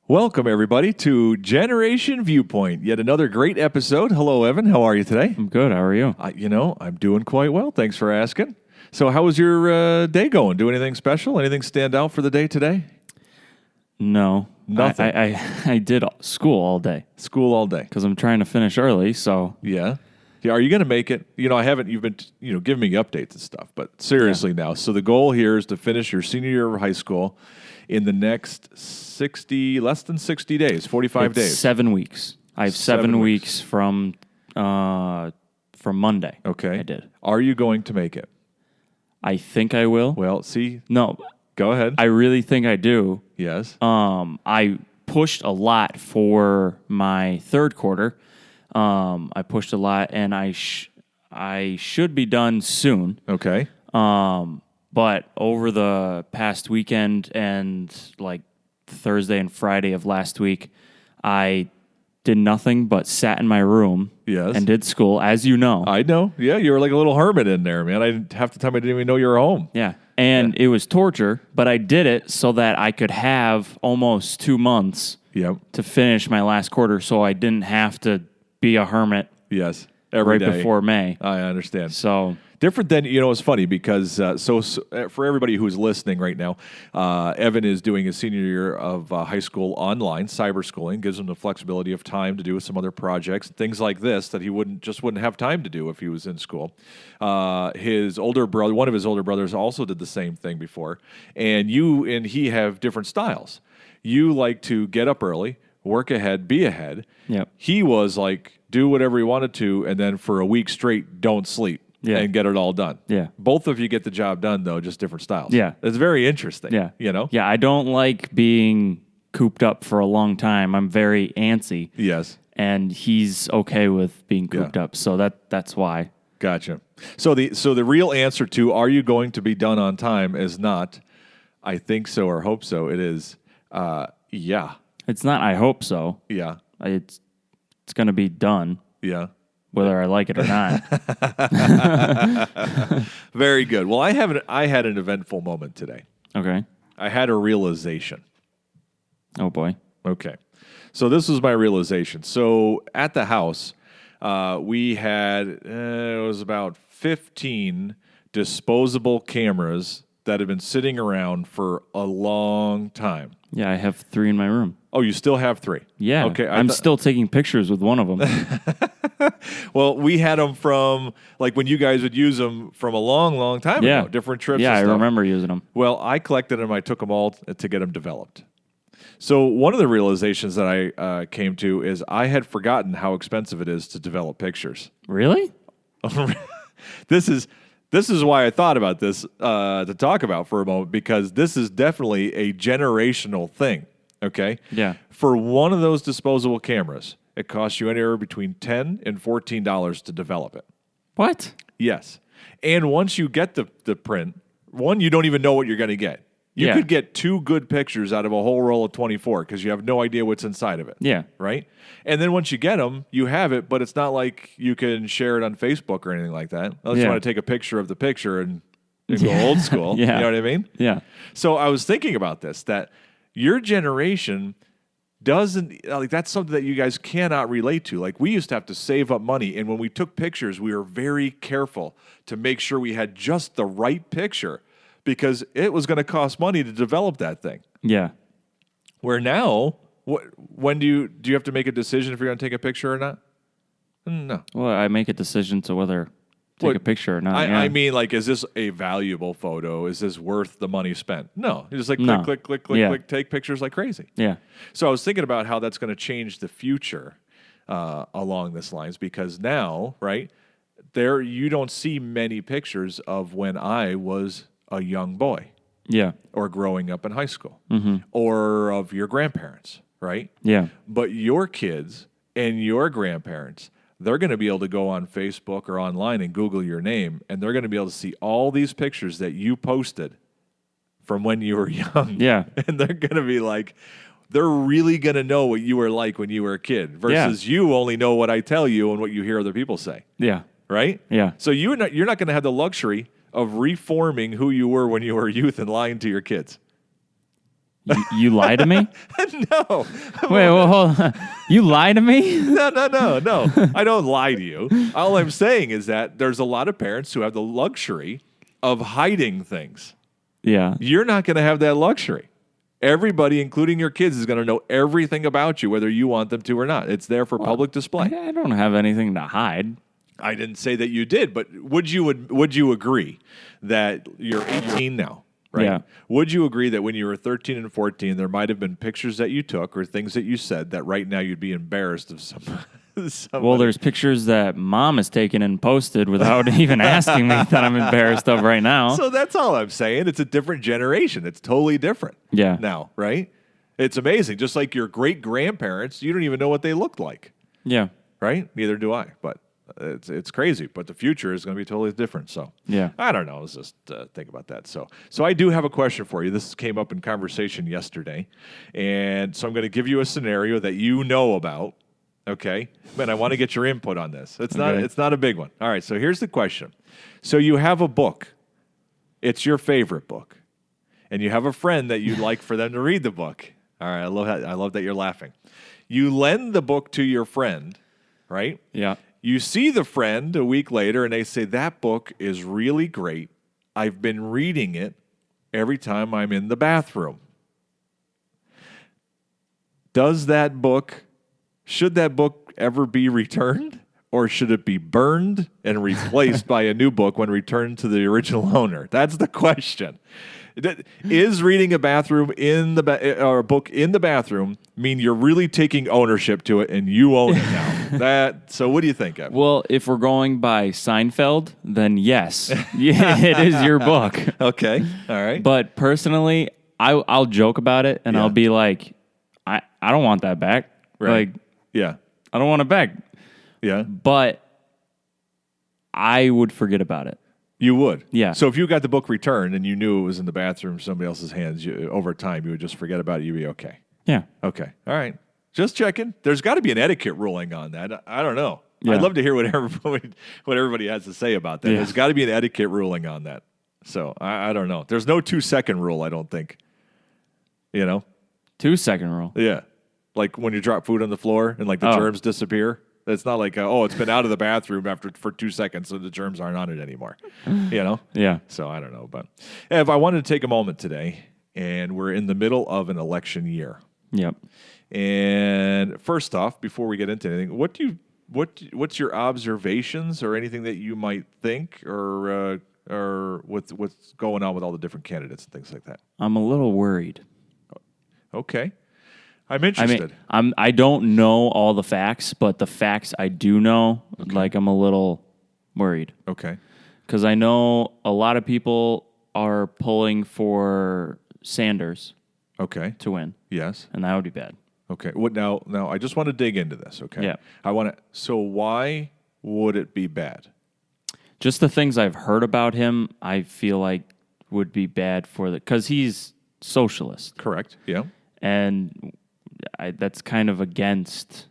Welcome, everybody, to Generation Viewpoint. Yet another great episode. Hello, Evan. How are you today? I'm good. How are you? I'm doing quite well. Thanks for asking. So how was your day going? Do anything special? Anything stand out for the day today? No. Nothing. I did school all day School all day. because I'm trying to finish early, so... Yeah. Yeah. Are you going to make it? You've been, giving me updates and stuff, but seriously now. So the goal here is to finish your senior year of high school in the next less than 60 days, 45 It's days. 7 weeks. I have 7 weeks from Monday. Okay. I did. Are you going to make it? I think I will. Well, see, No, go ahead. I really think I do. Yes. I pushed a lot for my third quarter. I pushed a lot, and I should be done soon. Okay. But over the past weekend and like Thursday and Friday of last week, I did nothing but sat in my room and did school, as you know. I know. Yeah, you were like a little hermit in there, man. Half the time I didn't even know you were home. Yeah. And it was torture, but I did it so that I could have almost 2 months to finish my last quarter, so I didn't have to be a hermit Yes. Every day. before May. I understand. So... Different than, it's funny because, for everybody who's listening right now, Evan is doing his senior year of high school online, cyber schooling, gives him the flexibility of time to do some other projects, things like this that he wouldn't have time to do if he was in school. His older brother, one of his older brothers also did the same thing before. And you and he have different styles. You like to get up early, work ahead, be ahead. Yep. He was like, do whatever he wanted to, and then for a week straight, don't sleep. Yeah. And get it all done. Yeah. Both of you get the job done, though, just different styles. Yeah. It's very interesting. Yeah. Yeah, I don't like being cooped up for a long time. I'm very antsy. Yes. And he's okay with being cooped up. So that's why. Gotcha. So the real answer to are you going to be done on time is not I think so or hope so. It is yeah. It's not I hope so. Yeah. It's going to be done. Yeah. Whether I like it or not. Very good. Well, I had an eventful moment today. Okay. I had a realization. Oh, boy. Okay. So this was my realization. So at the house, we had, it was about 15 disposable cameras that have been sitting around for a long time. Yeah, I have 3 in my room. Oh, you still have 3? Yeah. Okay. I'm still taking pictures with one of them. Well, we had them from, like, when you guys would use them from a long, long time ago. Different trips Yeah, and stuff. I remember using them. Well, I collected them. I took them all to get them developed. So one of the realizations that I came to is I had forgotten how expensive it is to develop pictures. Really? This is why I thought about this to talk about for a moment, because this is definitely a generational thing, okay? Yeah. For one of those disposable cameras, it costs you anywhere between $10 and $14 to develop it. What? Yes. And once you get the print, you don't even know what you're going to get. You could get 2 good pictures out of a whole roll of 24 because you have no idea what's inside of it. Yeah. Right? And then once you get them, you have it, but it's not like you can share it on Facebook or anything like that. Unless you want to take a picture of the picture and go old school. Yeah. You know what I mean? Yeah. So I was thinking about this, that your generation doesn't, like, that's something that you guys cannot relate to. Like, we used to have to save up money, and when we took pictures, we were very careful to make sure we had just the right picture, because it was going to cost money to develop that thing. Yeah. Where now, when do you have to make a decision if you're going to take a picture or not? No. Well, I make a decision to whether take a picture or not. I mean, like, is this a valuable photo? Is this worth the money spent? No. You just like click, take pictures like crazy. Yeah. So I was thinking about how that's going to change the future along this lines, because now, right, you don't see many pictures of when I was a young boy. Yeah. Or growing up in high school. Mm-hmm. Or of your grandparents, right? Yeah. But your kids and your grandparents, they're going to be able to go on Facebook or online and Google your name, and they're going to be able to see all these pictures that you posted from when you were young. Yeah. And they're going to be like, they're really going to know what you were like when you were a kid versus you only know what I tell you and what you hear other people say. Yeah. Right? Yeah. So you're not going to have the luxury of reforming who you were when you were a youth and lying to your kids. You lie to me? No. Wait, well, hold on. You lie to me? No. I don't lie to you. All I'm saying is that there's a lot of parents who have the luxury of hiding things. Yeah. You're not going to have that luxury. Everybody, including your kids, is going to know everything about you, whether you want them to or not. It's there for public display. I don't have anything to hide. I didn't say that you did, but would you agree that you're 18 now? Right? Yeah. Would you agree that when you were 13 and 14, there might have been pictures that you took or things that you said that right now you'd be embarrassed of somebody? Well, there's pictures that mom has taken and posted without even asking me that I'm embarrassed of right now. So that's all I'm saying. It's a different generation. It's totally different now, right? It's amazing. Just like your great-grandparents, you don't even know what they looked like. Yeah. Right? Neither do I, but it's crazy. But the future is going to be totally different. So yeah, I don't know. Let's just think about that. So I do have a question for you. This came up in conversation yesterday, and so I'm going to give you a scenario that you know about. Okay, man, I want to get your input on this. It's not a big one. All right, so here's the question. So you have a book. It's your favorite book, and you have a friend that you'd like for them to read the book. All right, I love that you're laughing. You lend the book to your friend, right? Yeah. You see the friend a week later, and they say, that book is really great. I've been reading it every time I'm in the bathroom. Should that book ever be returned, or should it be burned and replaced by a new book when returned to the original owner? That's the question. Is reading a book in the bathroom mean you're really taking ownership to it and you own it now? So what do you think, Evan? Well, if we're going by Seinfeld, then yes, it is your book. Okay, all right. But personally, I'll joke about it and I'll be like, I don't want that back. Right. Like, yeah, I don't want it back. Yeah, but I would forget about it. You would? Yeah. So if you got the book returned and you knew it was in the bathroom, somebody else's hands, over time, you would just forget about it. You'd be okay. Yeah. Okay. All right. Just checking. There's got to be an etiquette ruling on that. I don't know. Yeah. I'd love to hear what everybody has to say about that. Yeah. There's got to be an etiquette ruling on that. So I don't know. There's no 2-second rule, I don't think. 2-second rule. Yeah. Like when you drop food on the floor and like the germs disappear. It's not like, it's been out of the bathroom for 2 seconds, so the germs aren't on it anymore. Yeah. So I don't know. But Ev, I wanted to take a moment today, and we're in the middle of an election year. Yep. And first off, before we get into anything, what's your observations or anything that you might think or what's going on with all the different candidates and things like that? I'm a little worried. Okay. I'm interested. I don't know all the facts, but the facts I do know, I'm a little worried. Okay. Because I know a lot of people are pulling for Sanders. Okay. To win. Yes. And that would be bad. Okay. Now I just want to dig into this. Okay. Yeah. So why would it be bad? Just the things I've heard about him, I feel like would be bad because he's socialist. Correct. Yeah. And that's kind of against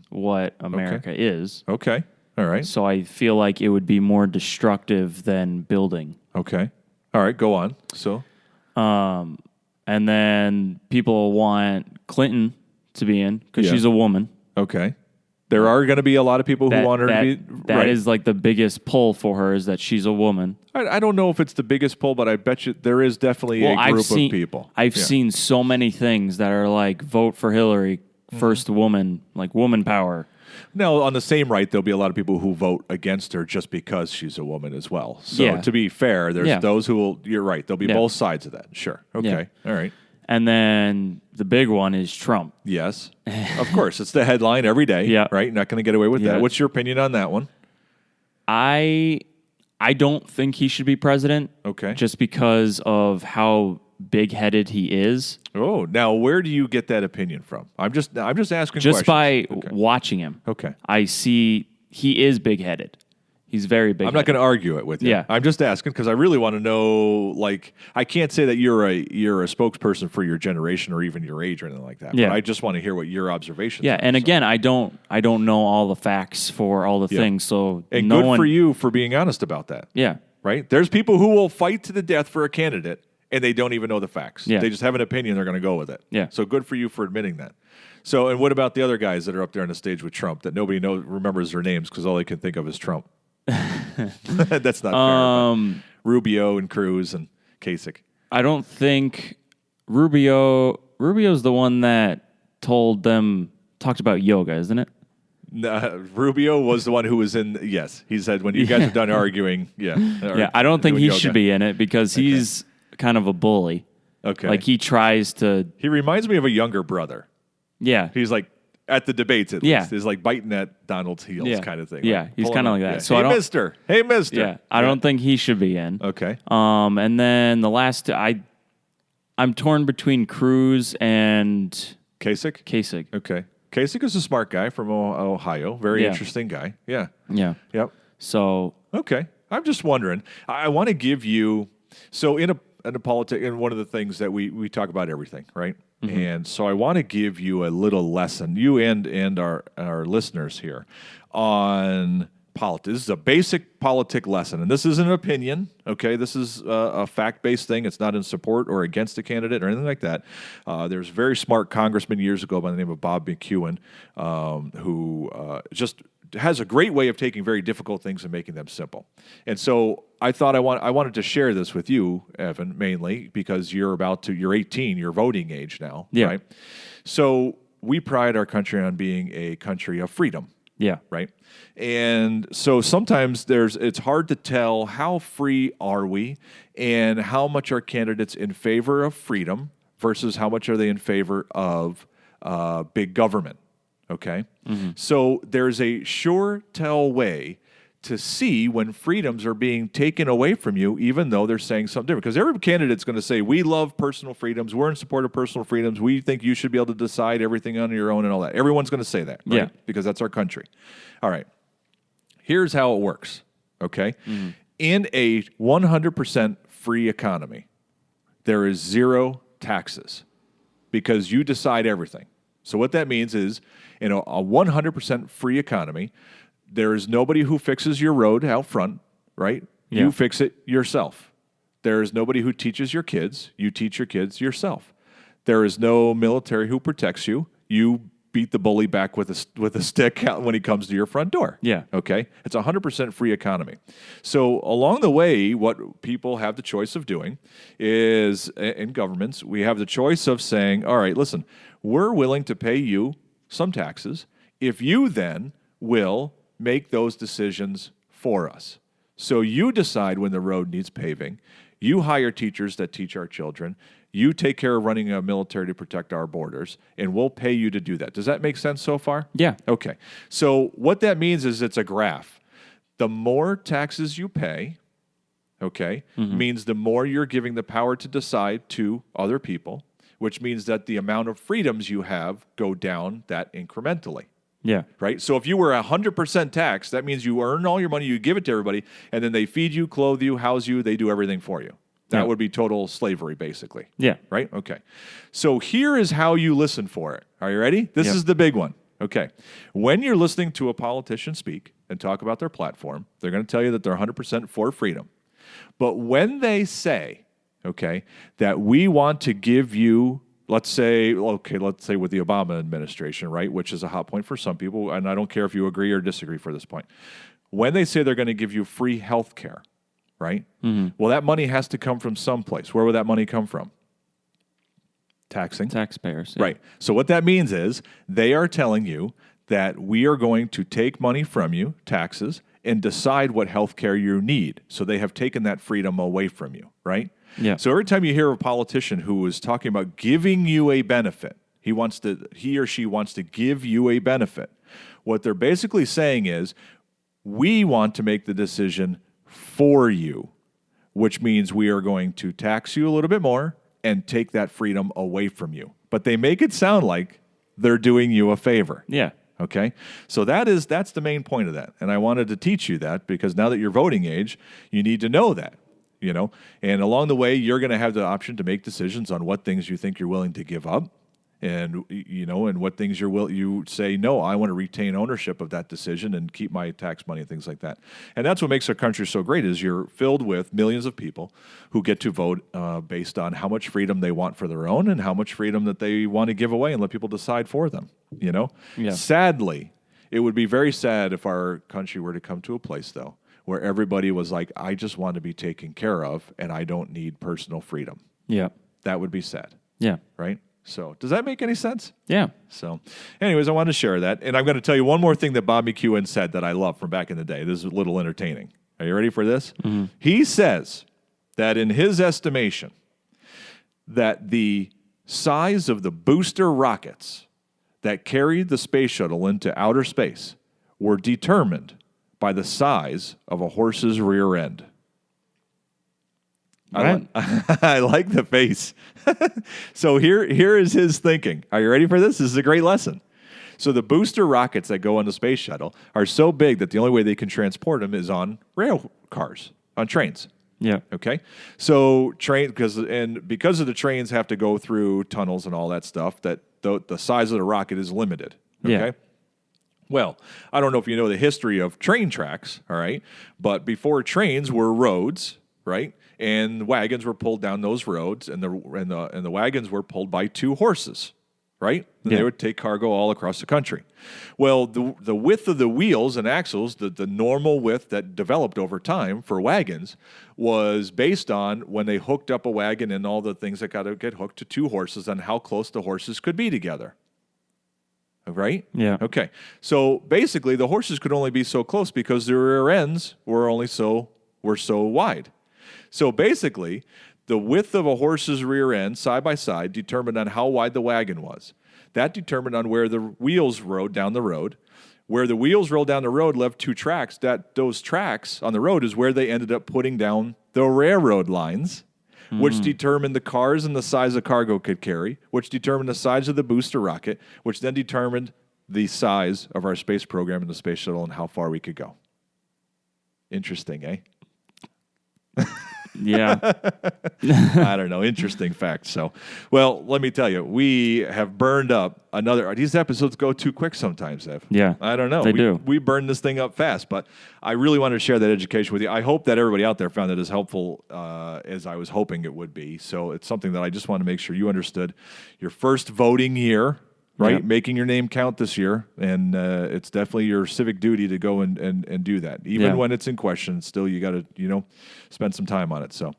what America is. Okay. All right. So I feel like it would be more destructive than building. Okay. All right. Go on. So. And then people want Clinton to be in because she's a woman. Okay. There are going to be a lot of people who want her to be. That is like the biggest pull for her is that she's a woman. I don't know if it's the biggest pull, but I bet you there is definitely a group of people. I've seen so many things that are like vote for Hillary, first woman, like woman power. Now, on the same right, there'll be a lot of people who vote against her just because she's a woman as well. So to be fair, there's those who will, you're right, there'll be both sides of that. Sure. Okay. All right. And then the big one is Trump. Yes. Of course. It's the headline every day. Yeah. Right? Not going to get away with that. What's your opinion on that one? I don't think he should be president. Okay. Just because of how big-headed he is. Oh, now where do you get that opinion from? I'm just asking just questions. By watching him. Okay. I see he is big-headed. He's very big. I'm not going to argue it with you. Yeah. I'm just asking because I really want to know. Like, I can't say that you're a spokesperson for your generation or even your age or anything like that. Yeah. But I just want to hear what your observations. Yeah, are. and again, I don't know all the facts for all the things. So and good for you for being honest about that. Yeah. Right. There's people who will fight to the death for a candidate, and they don't even know the facts. Yeah. They just have an opinion. They're going to go with it. Yeah. So good for you for admitting that. So, and what about the other guys that are up there on the stage with Trump that nobody remembers their names because all they can think of is Trump? That's not fair. Rubio and Cruz and Kasich. I don't think Rubio's the one that talked about yoga, isn't it? Rubio was the one who was in. Yes, he said when you guys are done arguing. Yeah, I don't think he should be in it because he's kind of a bully. Okay, like he tries to. He reminds me of a younger brother. Yeah, he's like at the debates at least. He's like biting at Donald's heels kind of thing. Yeah, like he's kind of like that. Yeah. So Hey, Mister. Yeah, I don't think he should be in. Okay. And then the last, I'm torn between Cruz and Kasich. Okay. Kasich is a smart guy from Ohio. Very interesting guy. Yeah. Yeah. Yep. So. Okay. I'm just wondering. I want to give you, so in a politics, and one of the things that we talk about everything, right? Mm-hmm. And so I want to give you a little lesson, you and our listeners here, on politics. This is a basic politic lesson, and this isn't an opinion, okay? This is a fact-based thing. It's not in support or against a candidate or anything like that. There's a very smart congressman years ago by the name of Bob McEwen who just has a great way of taking very difficult things and making them simple. And so I thought I wanted to share this with you, Evan, mainly because you're 18, you're voting age now, right? So we pride our country on being a country of freedom. Yeah. Right. And so sometimes it's hard to tell how free are we and how much are candidates in favor of freedom versus how much are they in favor of big government. Okay. Mm-hmm. So there's a sure tell way to see when freedoms are being taken away from you, even though they're saying something different. Because every candidate's going to say, we love personal freedoms. We're in support of personal freedoms. We think you should be able to decide everything on your own and all that. Everyone's going to say that, right? Yeah. Because that's our country. All right. Here's how it works, okay? Mm-hmm. In a 100% free economy, there is zero taxes because you decide everything. So what that means is in a 100% free economy, there is nobody who fixes your road out front, right? Yeah. You fix it yourself. There is nobody who teaches your kids. You teach your kids yourself. There is no military who protects you. You beat the bully back with a stick when he comes to your front door. Yeah. Okay? It's a 100% free economy. So along the way, what people have the choice of doing is, in governments, we have the choice of saying, all right, listen, we're willing to pay you some taxes if you then will make those decisions for us. So you decide when the road needs paving. You hire teachers that teach our children. You take care of running a military to protect our borders, and we'll pay you to do that. Does that make sense so far? Yeah. Okay. So what that means is it's a graph. The more taxes you pay, okay, means the more you're giving the power to decide to other people, which means that the amount of freedoms you have go down that incrementally. Yeah. Right? So if you were 100% tax, that means you earn all your money, you give it to everybody, and then they feed you, clothe you, house you, they do everything for you. That would be total slavery, basically. Yeah. Right? Okay. So here is how you listen for it. Are you ready? This is the big one. Okay. When you're listening to a politician speak and talk about their platform, they're going to tell you that they're 100% for freedom. But when they say, okay, that we want to give you, let's say with the Obama administration, right, which is a hot point for some people, and I don't care if you agree or disagree for this point. When they say they're going to give you free health care, right? Mm-hmm. Well, that money has to come from someplace. Where would that money come from? Taxing. Taxpayers. Yeah. Right. So what that means is they are telling you that we are going to take money from you, taxes, and decide what health care you need. So they have taken that freedom away from you, right? Yeah. So every time you hear a politician who is talking about giving you a benefit, he or she wants to give you a benefit. What they're basically saying is, we want to make the decision for you, which means we are going to tax you a little bit more and take that freedom away from you. But they make it sound like they're doing you a favor. Yeah. Okay? So that's the main point of that. And I wanted to teach you that because now that you're voting age, you need to know that. You know, and along the way, you're going to have the option to make decisions on what things you think you're willing to give up and and what things you say, no, I want to retain ownership of that decision and keep my tax money and things like that. And that's what makes our country so great, is you're filled with millions of people who get to vote based on how much freedom they want for their own and how much freedom that they want to give away and let people decide for them. Yeah. Sadly, it would be very sad if our country were to come to a place, though, where everybody was like, I just want to be taken care of and I don't need personal freedom. Yeah. That would be sad. Yeah. Right? So does that make any sense? Yeah. So anyways, I wanted to share that. And I'm going to tell you one more thing that Bob McEwen said that I love from back in the day. This is a little entertaining. Are you ready for this? Mm-hmm. He says that in his estimation, that the size of the booster rockets that carried the space shuttle into outer space were determined by the size of a horse's rear end. Right. I like the face. So here is his thinking. Are you ready for this? This is a great lesson. So the booster rockets that go on the space shuttle are so big that the only way they can transport them is on rail cars, on trains. Yeah. Okay. So because the trains have to go through tunnels and all that stuff, that the size of the rocket is limited. Okay. Yeah. Well, I don't know if you know the history of train tracks, all right? But before trains were roads, right? And wagons were pulled down those roads, and the wagons were pulled by two horses, right? And Yeah. they would take cargo all across the country. Well, the width of the wheels and axles, the normal width that developed over time for wagons, was based on when they hooked up a wagon and all the things that got to get hooked to two horses and how close the horses could be together. Right? Yeah. Okay. So basically, the horses could only be so close because their rear ends were so wide. So basically, the width of a horse's rear end side by side determined on how wide the wagon was. That determined on where the wheels rode down the road. Where the wheels rolled down the road left two tracks. Those tracks on the road is where they ended up putting down the railroad lines, which determined the cars and the size of cargo could carry, which determined the size of the booster rocket, which then determined the size of our space program and the space shuttle and how far we could go. Interesting, eh? Yeah. I don't know. Interesting fact. So, well, let me tell you, we have burned up another. These episodes go too quick sometimes, Ev. Yeah. I don't know. They do. We burned this thing up fast, but I really wanted to share that education with you. I hope that everybody out there found it as helpful as I was hoping it would be. So it's something that I just want to make sure you understood. Your first voting year, right? Yep. Making your name count this year, and it's definitely your civic duty to go and do that. Even when it's in question, still you got to spend some time on it. So,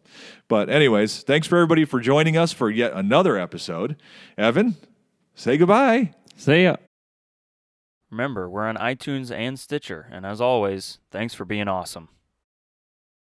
but anyways, thanks for everybody for joining us for yet another episode. Evan, say goodbye. See ya. Remember, we're on iTunes and Stitcher, and as always, thanks for being awesome.